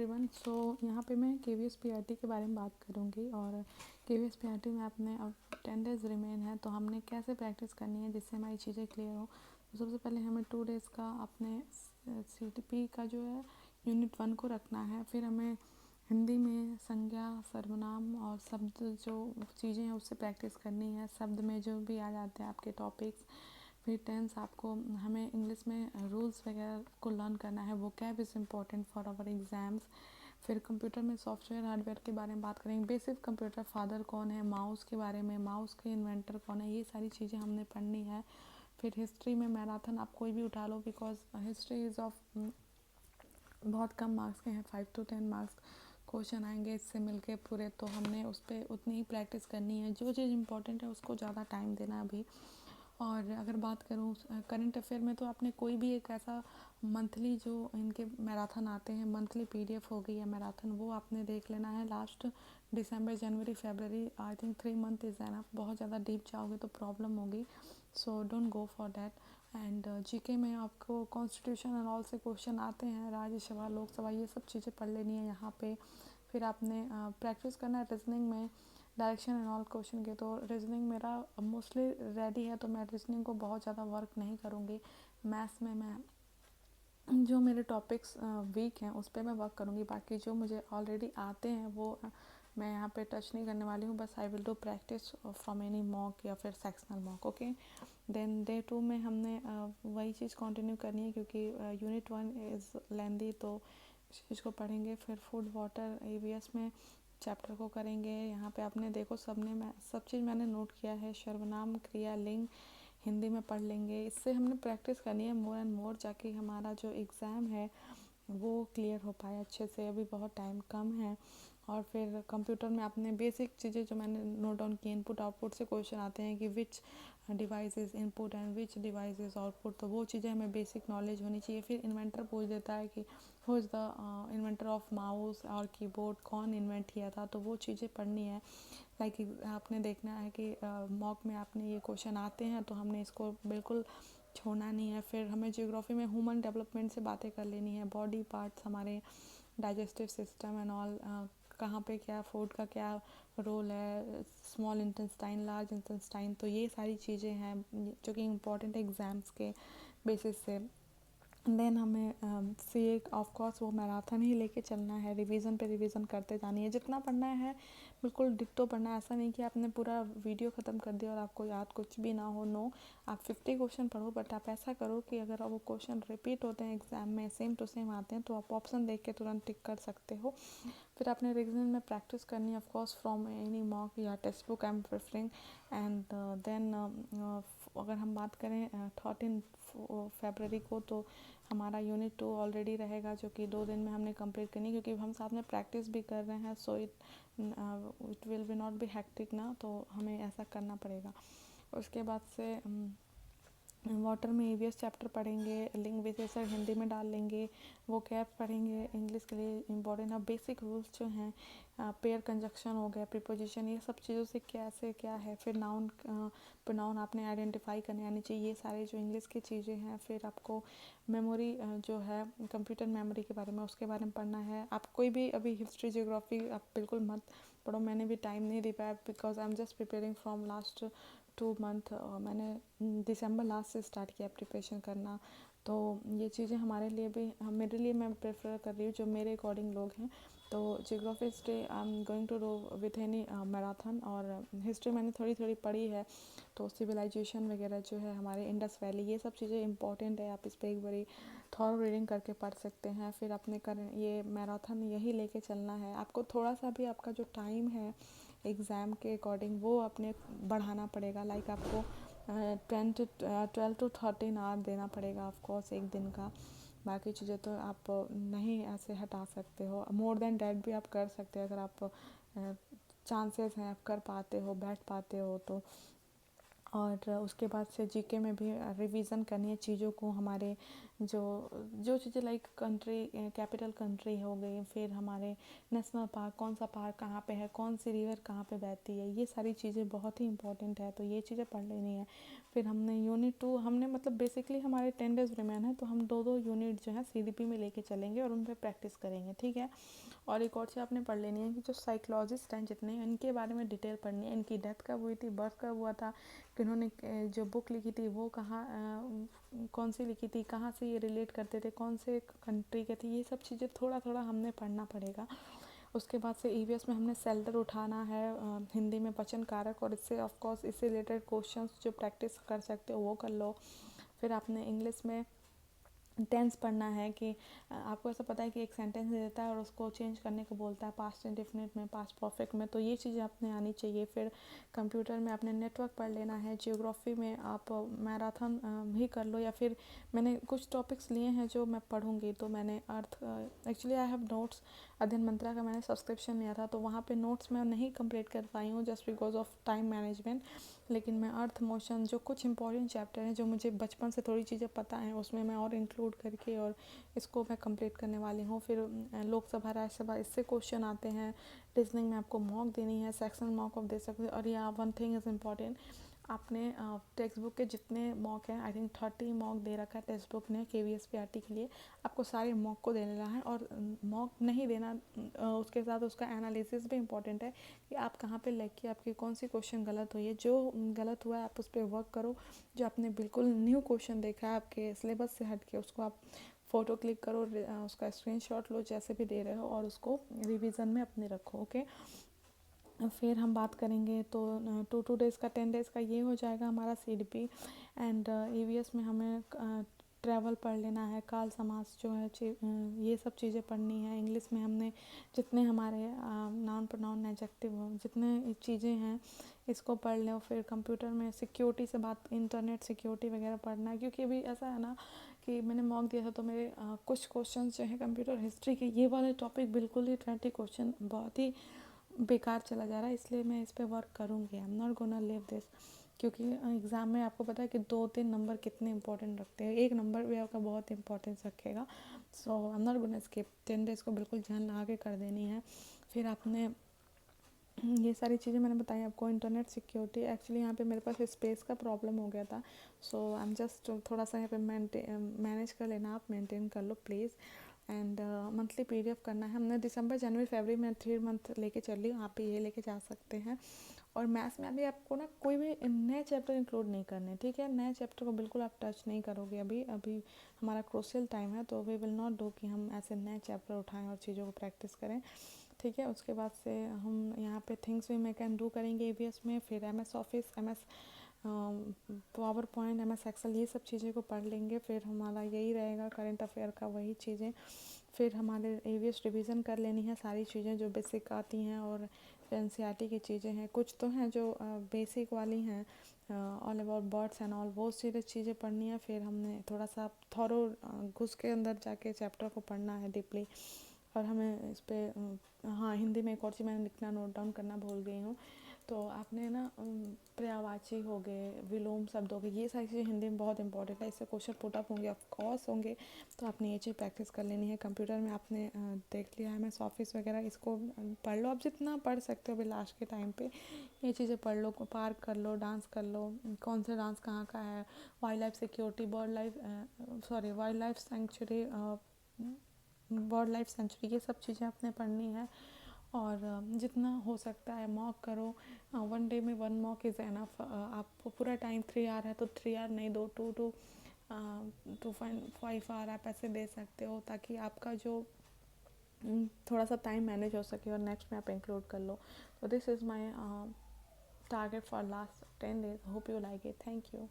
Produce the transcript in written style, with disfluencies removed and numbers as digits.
Everyone. यहाँ पे मैं KVS PRT के बारे में बात करूँगी। और KVS PRT में अपने अब 10 डेज़ रिमेन है, तो हमने कैसे प्रैक्टिस करनी है जिससे हमारी चीज़ें क्लियर हो। तो सबसे पहले हमें 2 डेज़ का अपने CTP का जो है यूनिट 1 को रखना है। फिर हमें हिंदी में संज्ञा, सर्वनाम और शब्द जो चीज़ें हैं उससे प्रैक्टिस करनी है। शब्द में जो भी आ जाते हैं आपके टॉपिक्स। फिर टेंस आपको हमें इंग्लिश में रूल्स वगैरह को लर्न करना है। Vocab is important for our exams. फिर कंप्यूटर में सॉफ्टवेयर हार्डवेयर के बारे में बात करेंगे। बेसिक कंप्यूटर फादर कौन है, माउस के बारे में, माउस के इन्वेंटर कौन है, ये सारी चीज़ें हमने पढ़नी है। फिर हिस्ट्री में मैराथन आप कोई भी उठा लो, बिकॉज हिस्ट्री इज़ ऑफ बहुत कम मार्क्स के हैं, 5 to 10 मार्क्स क्वेश्चन आएंगे इससे मिलके पूरे। तो हमने उस पर उतनी ही प्रैक्टिस करनी है। जो चीज़ इंपॉर्टेंट है उसको ज़्यादा टाइम देना अभी। और अगर बात करूँ करंट अफेयर में, तो आपने कोई भी एक ऐसा मंथली जो इनके मैराथन आते हैं, मंथली PDF हो गई है मैराथन, वो आपने देख लेना है। Last December, January, February, I think 3 month is enough. बहुत ज़्यादा डीप जाओगे तो प्रॉब्लम होगी, so don't go for that. And GK में आपको कॉन्स्टिट्यूशन एंड ऑल से क्वेश्चन आते हैं, राज्यसभा, लोकसभा, ये सब चीज़ें पढ़ लेनी है यहाँ पे। फिर आपने प्रैक्टिस करना है रीजनिंग में, डायरेक्शन एंड ऑल क्वेश्चन के। तो रीजनिंग मेरा मोस्टली रेडी है, तो मैं रीजनिंग को बहुत ज़्यादा वर्क नहीं करूँगी। मैथ्स में मैं जो मेरे टॉपिक्स वीक हैं उस पर मैं वर्क करूँगी। बाकी जो मुझे ऑलरेडी आते हैं वो मैं यहाँ पे टच नहीं करने वाली हूँ। बस I will do practice from any mock या फिर sectional mock. Okay, then day 2 में हमने वही चीज़ कंटिन्यू करनी है, क्योंकि यूनिट 1 इज़ लेंदी, तो इस चीज़ को पढ़ेंगे। फिर फूड वाटर AVS में चैप्टर को करेंगे। यहाँ पे आपने देखो मैं सब चीज़ मैंने नोट किया है। सर्वनाम, क्रिया, लिंग हिंदी में पढ़ लेंगे। इससे हमने प्रैक्टिस करनी है मोर एंड मोर, ताकि हमारा जो एग्ज़ाम है वो क्लियर हो पाए अच्छे से। अभी बहुत टाइम कम है। और फिर कंप्यूटर में आपने बेसिक चीज़ें जो मैंने नोट डाउन की, इनपुट आउटपुट से क्वेश्चन आते हैं कि विच device is input and which device is output, तो वो चीज़ें हमें बेसिक नॉलेज होनी चाहिए। फिर इन्वेंटर पूछ देता है कि who is the inventor of mouse और कीबोर्ड, कौन इन्वेंट किया था, तो वो चीज़ें पढ़नी है। लाइक आपने देखना है कि मॉक में आपने ये क्वेश्चन आते हैं, तो हमने इसको बिल्कुल छोड़ना नहीं है। फिर हमें ज्योग्राफी में ह्यूमन डेवलपमेंट से बातें कर लेनी है, बॉडी पार्ट्स, हमारे डाइजेस्टिव सिस्टम एंड ऑल, कहाँ पे क्या फूड का क्या रोल है, स्मॉल इंटेस्टाइन, लार्ज इंटेस्टाइन, तो ये सारी चीज़ें हैं जो कि इम्पोर्टेंट एग्ज़ाम्स के बेसिस से। देन हमें CA ऑफ कोर्स वो मैराथन ही लेके चलना है, रिवीजन पे रिवीजन करते जानी है। जितना पढ़ना है बिल्कुल डिट्टो पढ़ना है। ऐसा नहीं कि आपने पूरा वीडियो ख़त्म कर दिया और आपको याद कुछ भी ना हो। नो, आप 50 क्वेश्चन पढ़ो, बट आप ऐसा करो कि अगर वो क्वेश्चन रिपीट होते हैं एग्जाम में, सेम टू सेम आते हैं, तो आप ऑप्शन देख के तुरंत टिक कर सकते हो। फिर आपने रिवीजन में प्रैक्टिस करनी है of course from any mock या textbook I am preferring. And then अगर हम बात करें 13 फरवरी को, तो हमारा यूनिट 2 ऑलरेडी रहेगा, जो कि 2 दिन में हमने कंप्लीट करनी, क्योंकि हम साथ में प्रैक्टिस भी कर रहे हैं। So it will be not be hectic ना, तो हमें ऐसा करना पड़ेगा। उसके बाद से वाटर में EVS चैप्टर पढ़ेंगे, लिंग विशेषण हिंदी में डाल लेंगे, वो कैप पढ़ेंगे इंग्लिश के लिए इम्पोर्टेंट है। बेसिक रूल्स जो हैं, पेयर कंजक्शन हो गया, प्रीपोजिशन, ये सब चीज़ों से कैसे क्या है। फिर नाउन, प्रोनाउन आपने आइडेंटिफाई करने आनी चाहिए, ये सारे जो इंग्लिश की चीज़ें हैं। फिर आपको मेमोरी जो है, कंप्यूटर मेमोरी के बारे में, उसके बारे में पढ़ना है। आप कोई भी अभी हिस्ट्री, ज्योग्राफी आप बिल्कुल मत पढ़ो, मैंने भी टाइम नहीं दे पाया, because I am just preparing from last 2 month. मैंने दिसंबर लास्ट से स्टार्ट किया प्रिपरेशन करना। तो ये चीज़ें हमारे लिए भी, मेरे लिए मैं प्रेफर कर रही हूँ जो मेरे अकॉर्डिंग लोग हैं। तो geography history I am going to do with any marathon. और हिस्ट्री मैंने थोड़ी थोड़ी पढ़ी है, तो सिविलाइजेशन वगैरह जो है, हमारे इंडस वैली, ये सब चीज़ें इंपॉर्टेंट है। आप इस पर एक बारी थॉरो रीडिंग करके पढ़ सकते हैं। फिर अपने ये मैराथन यही लेके चलना है। आपको थोड़ा सा भी आपका जो टाइम है एग्ज़ाम के अकॉर्डिंग वो अपने बढ़ाना पड़ेगा। लाइक आपको 12 to 13 आवर देना पड़ेगा ऑफकोर्स एक दिन का। बाकी चीज़ें तो आप नहीं ऐसे हटा सकते हो। मोर देन डैट भी आप कर सकते हो, अगर आप चांसेस हैं आप कर पाते हो, बैठ पाते हो, तो और उसके बाद से जीके में भी रिवीजन करनी है चीज़ों को, हमारे जो जो चीज़ें लाइक कंट्री, कैपिटल कंट्री हो गई, फिर हमारे नेशनल पार्क, कौन सा पार्क कहाँ पे है, कौन सी रिवर कहाँ पे बहती है, ये सारी चीज़ें बहुत ही इंपॉर्टेंट है, तो ये चीज़ें पढ़ लेनी है। फिर हमने यूनिट 2 हमने मतलब बेसिकली हमारे 10 डेज रिमेन है, तो हम 2 यूनिट जो है सीडीपी में लेके चलेंगे और उन पर प्रैक्टिस करेंगे, ठीक है। और एक और चीज़ आपने पढ़ लेनी है कि जो साइकोलॉजिस्ट हैं जितने, इनके बारे में डिटेल पढ़नी है, इनकी डेथ कब हुई थी, बर्थ कब हुआ था, किन्होंने जो बुक लिखी थी वो कहाँ, कौन सी लिखी थी, कहाँ से ये रिलेट करते थे, कौन से कंट्री के थे, ये सब चीज़ें थोड़ा थोड़ा हमने पढ़ना पड़ेगा। उसके बाद से ईवीएस में हमने सेल्टर उठाना है, हिंदी में वचन कारक, और इससे ऑफ कोर्स इससे रिलेटेड क्वेश्चंस जो प्रैक्टिस कर सकते हो वो कर लो। फिर आपने इंग्लिश में टेंस पढ़ना है कि आपको ऐसा पता है कि एक सेंटेंस दे देता है और उसको चेंज करने को बोलता है पास्ट इंडेफिनिट में, पास्ट परफेक्ट में, तो ये चीज़ें आपने आनी चाहिए। फिर कंप्यूटर में आपने नेटवर्क पढ़ लेना है। जियोग्राफी में आप मैराथन भी कर लो, या फिर मैंने कुछ टॉपिक्स लिए हैं जो मैं पढ़ूंगी, तो मैंने अर्थ, एक्चुअली आई हैव नोट्स, अध्ययन मंत्रा का मैंने सब्सक्रिप्शन लिया था, तो वहाँ पे नोट्स मैं नहीं कंप्लीट कर पाई हूँ just because of time management, लेकिन मैं अर्थ मोशन जो कुछ इंपॉर्टेंट चैप्टर हैं जो मुझे बचपन से थोड़ी चीज़ें पता हैं उसमें मैं और इंक्लूड करके और इसको मैं कंप्लीट करने वाली हूँ। फिर लोकसभा राज्यसभा इससे क्वेश्चन आते हैं। रीजनिंग में आपको मॉक देनी है, सेक्शन मॉक ऑफ दे सकते हैं। और यहाँ वन थिंग इज़ इम्पॉर्टेंट, आपने टेक्स्ट बुक के जितने मॉक हैं, आई थिंक 30 मॉक दे रखा है टेक्स्ट बुक ने KVSPRT के लिए, आपको सारे मॉक को दे लेना है। और मॉक नहीं देना, उसके साथ उसका एनालिसिस भी इम्पॉर्टेंट है कि आप कहाँ पे लग के आपकी कौन सी क्वेश्चन गलत हुई है, जो गलत हुआ है आप उस पर वर्क करो। जो आपने बिल्कुल न्यू क्वेश्चन देखा है आपके सिलेबस से हट के, उसको आप फ़ोटो क्लिक करो, उसका स्क्रीनशॉट लो जैसे भी दे रहे हो, और उसको रिवीजन में अपने रखो, ओके। फिर हम बात करेंगे तो 2 डेज़ का 10 डेज़ का ये हो जाएगा हमारा CDP। एंड EVS में हमें ट्रैवल पढ़ लेना है, काल समास जो है, ये सब चीज़ें पढ़नी है। इंग्लिश में हमने जितने हमारे नाउन प्रोनाउन एडजेक्टिव जितने चीज़ें हैं इसको पढ़ लो। फिर कंप्यूटर में सिक्योरिटी से बात, इंटरनेट सिक्योरिटी वगैरह पढ़ना है, क्योंकि अभी ऐसा है ना कि मैंने मॉक दिया था तो मेरे कुछ क्वेश्चन जो है कंप्यूटर हिस्ट्री के, ये वाले टॉपिक बिल्कुल ही 20 क्वेश्चन बहुत ही बेकार चला जा रहा है, इसलिए मैं इस पे वर्क करूँगी। आई am not gonna leave this, क्योंकि एग्ज़ाम में आपको पता है कि 2-3 नंबर कितने इंपॉर्टेंट रखते हैं, एक नंबर भी आपका बहुत इंपॉर्टेंस रखेगा। So I am not gonna skip, 10 days को बिल्कुल जान लगा के कर देनी है। फिर आपने ये सारी चीज़ें मैंने बताई आपको। इंटरनेट सिक्योरिटी, एक्चुअली यहाँ पे मेरे पास स्पेस का प्रॉब्लम हो गया था, सो आई एम जस्ट थोड़ा सा यहाँ पे मैनेज कर लेना, आप मेंटेन कर लो प्लीज़। एंड मंथली PDF करना है हमने। दिसंबर जनवरी फरवरी में 3 मंथ लेके चल रही हूँ, आप ये लेके जा सकते हैं। और मैथ्स में अभी आपको ना कोई भी नए चैप्टर इंक्लूड नहीं करने, ठीक है। नए चैप्टर को बिल्कुल आप टच नहीं करोगे अभी, अभी हमारा क्रूशियल टाइम है, तो वी विल नॉट डू कि हम ऐसे नए चैप्टर उठाएं और चीज़ों को प्रैक्टिस करें, ठीक है। उसके बाद से हम यहाँ पे things we may can do करेंगे EVS में। फिर MS office, MS PowerPoint, MS Excel, ये सब चीज़ें को पढ़ लेंगे। फिर हमारा यही रहेगा करंट अफेयर का वही चीज़ें। फिर हमारे EVS रिवीजन कर लेनी है सारी चीज़ें जो बेसिक आती हैं, और NCERT की चीज़ें हैं, कुछ तो हैं जो बेसिक वाली हैं, all about birds and all, वो चीज़ें पढ़नी है। फिर हमने थोड़ा सा थॉरो घुस के अंदर जाके चैप्टर को पढ़ना है डीपली। और हमें इस पर हाँ, हिंदी में एक और चीज़ मैंने लिखना नोट डाउन करना भूल गई हूँ, तो आपने ना पर्यायवाची हो गए, विलोम शब्द हो गए, ये सारी चीज़ें हिंदी में बहुत इंपॉर्टेंट है, इससे क्वेश्चन पुट अप होंगे, ऑफ कोर्स होंगे, तो आपने ये चीज़ प्रैक्टिस कर लेनी है। कंप्यूटर में आपने देख लिया है MS ऑफिस वगैरह, इसको पढ़ लो, आप जितना पढ़ सकते हो अभी लास्ट के टाइम पे ये चीज़ें पढ़ लो। पार्क कर लो, डांस कर लो, कौन से डांस कहाँ का है, wild life security, wild life sanctuary, bird life sanctuary, ये सब चीज़ें आपने पढ़नी है। और जितना हो सकता है मॉक करो। 1 डे में 1 मॉक इज़ एनफ। आपको पूरा टाइम 3 आवर है तो 3 आवर नहीं, 2.5 आवर आप ऐसे दे सकते हो, ताकि आपका जो थोड़ा सा टाइम मैनेज हो सके और नेक्स्ट में आप इंक्लूड कर लो। तो this is my target for last 10 days, hope you like it, thank you.